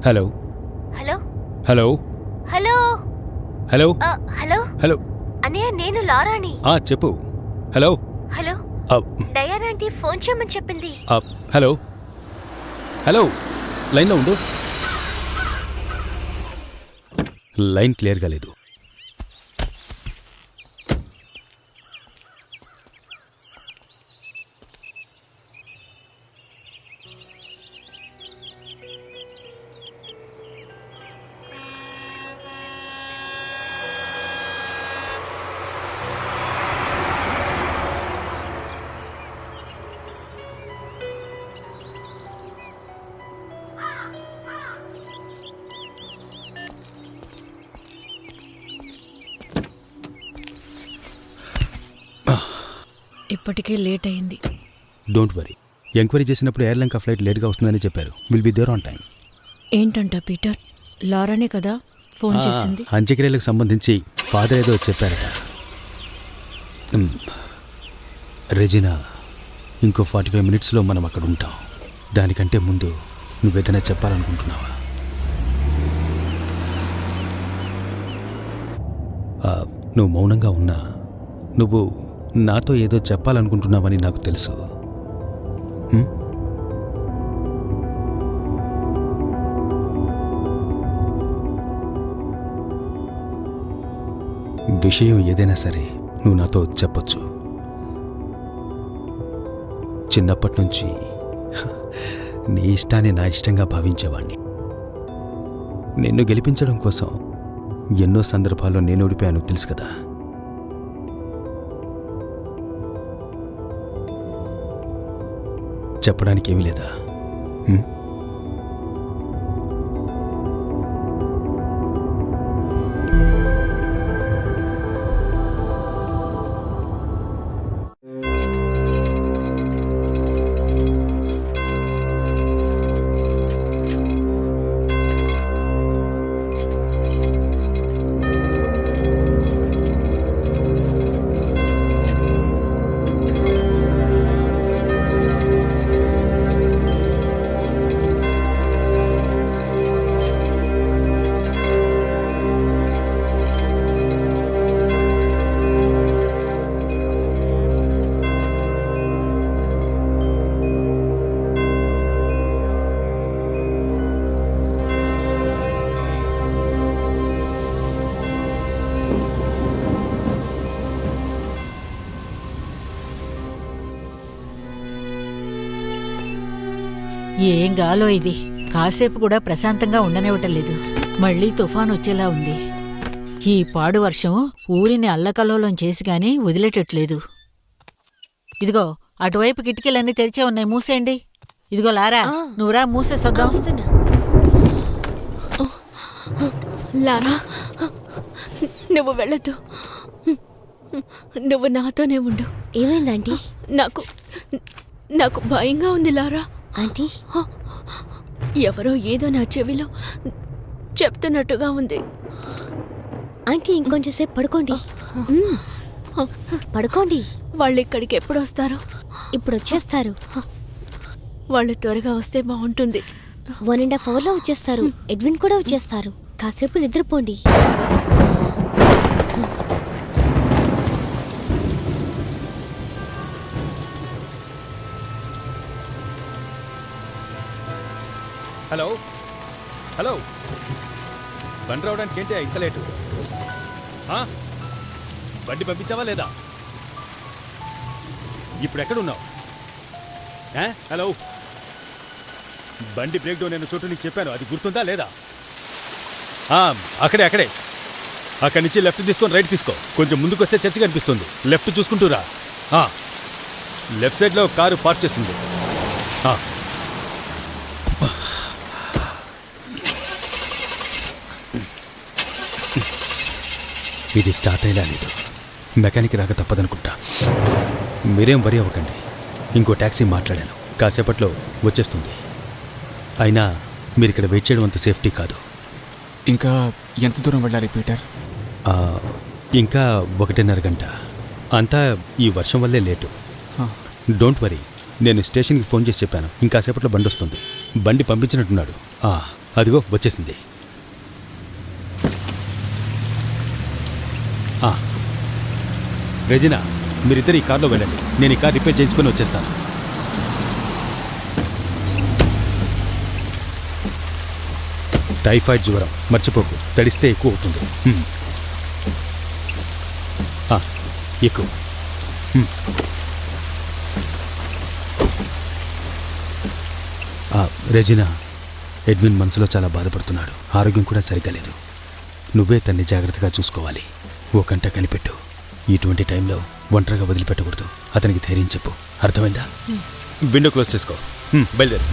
Hello hello hello hello hello hello hello అన్నయ్య, నేను లారాని. చెప్పు. Hello hello, Diana aunty phone చేయమని చెప్పింది. హలో హలో, లైన్లో ఉండు. లైన్ క్లియర్గా లేదు. ఇప్పటికే లేట్ అయింది. డోంట్ వరీ, ఎంక్వైరీ చేసినప్పుడు ఎయిర్లైన్ కా ఫ్లైట్ లేట్గా వస్తుందని చెప్పారు. Will be there on time. ఏంటంట పీటర్? లారానే కదా ఫోన్ చేసింది? అంత్యక్రియలకు సంబంధించి ఫాదర్ ఏదో చెప్పారట. రెజినా, ఇంకో 45 మినిట్స్లో మనం అక్కడ ఉంటాం. దానికంటే ముందు నువ్వేదైనా చెప్పాలనుకుంటున్నావా? నువ్వు మౌనంగా ఉన్నా నువ్వు నాతో ఏదో చెప్పాలనుకుంటున్నావని నాకు తెలుసు. విషయం ఏదైనా సరే నువ్వు నాతో చెప్పొచ్చు. చిన్నప్పటి నుంచి నీ ఇష్టాన్ని నా ఇష్టంగా భావించేవాణ్ణి. నిన్ను గెలిపించడం కోసం ఎన్నో సందర్భాల్లో నేను ఓడిపోయాను, తెలుసు కదా. చెప్పడానికి ఏమీ లేదా? ఏం గాలో ఇది, కాసేపు కూడా ప్రశాంతంగా ఉండనివ్వటం లేదు. మళ్లీ తుఫాను వచ్చేలా ఉంది. ఈ పాడు వర్షం ఊరిని అల్లకల్లోలం చేసి గాని వదిలేటట్లేదు. ఇదిగో అటువైపు కిటికీలన్నీ తెరిచే ఉన్నాయి, మూసేయండి. ఇదిగో లారా, నువ్వురా, మూసేసొద్దాం. లారా, నువ్వు వెళ్ళొద్దు. నువ్వు నాతోనే ఉండు. ఏమైంది ఆంటీ? నాకు భయంగా ఉంది లారా. ఆంటీ, ఎవరో ఏదో నా చెవిలో చెప్తున్నట్టుగా ఉంది. ఆంటీ, ఇంకొంచెం సేపు పడుకోండి. పడుకోండి. వాళ్ళు ఇక్కడికి ఎప్పుడు వస్తారు? ఇప్పుడు వచ్చేస్తారు. వాళ్ళు త్వరగా వస్తే బాగుంటుంది. 1.5 అవర్లో వచ్చేస్తారు. ఎడ్విన్ కూడా వచ్చేస్తారు. కాసేపు నిద్రపోండి. హలో హలో, బండి రావడానికి ఏంటి ఇంత లేటు? బండి పంపించావా లేదా? ఇప్పుడు ఎక్కడున్నావు? హలో, బండి బ్రేక్ డౌన్ అయిన చోటు నీకు చెప్పాను, అది గుర్తుందా లేదా? అక్కడే అక్కడి నుంచి లెఫ్ట్ తీసుకొని రైట్ తీసుకో. కొంచెం ముందుకు వస్తే చర్చి కనిపిస్తుంది. లెఫ్ట్ చూసుకుంటూరా. లెఫ్ట్ సైడ్లో కారు పార్క్ చేస్తుంది. ఇది స్టార్ట్ అయ్యేలా లేదు. మెకానిక్ రాక తప్పదనుకుంటా. మీరేం వరి అవ్వకండి. ఇంకో ట్యాక్సీ మాట్లాడాను, కాసేపట్లో వచ్చేస్తుంది. అయినా మీరు ఇక్కడ వెయిట్ చేయడం అంత సేఫ్టీ కాదు. ఇంకా ఎంత దూరం వెళ్ళాలి పీటర్? ఇంకా 1.5 గంట. అంతా ఈ వర్షం వల్లే లేటు. డోంట్ వరీ, నేను స్టేషన్కి ఫోన్ చేసి చెప్పాను, ఇంకాసేపట్లో బండి వస్తుంది. బండి పంపించినట్టున్నాడు. అదిగో వచ్చేసింది. రెజినా, మీరిద్దరు ఈ కార్లో వెళ్ళండి. నేను ఈ కార్ రిపేర్ చేయించుకొని వచ్చేస్తాను. టైఫాయిడ్ జ్వరం మర్చిపోకు, తడిస్తే ఎక్కువ అవుతుంది. ఎక్కువ. రెజినా, ఎడ్విన్ మనసులో చాలా బాధపడుతున్నాడు. ఆరోగ్యం కూడా సరిగ్గా లేదు. నువ్వే తన్ని జాగ్రత్తగా చూసుకోవాలి. ఓ కంట కనిపెట్టు. ఇటువంటి టైంలో ఒంటరిగా వదిలిపెట్టకూడదు. అతనికి ధైర్యం చెప్పు, అర్థమైందా? విండో క్లోజ్ చేసుకో. బయలుదేరు.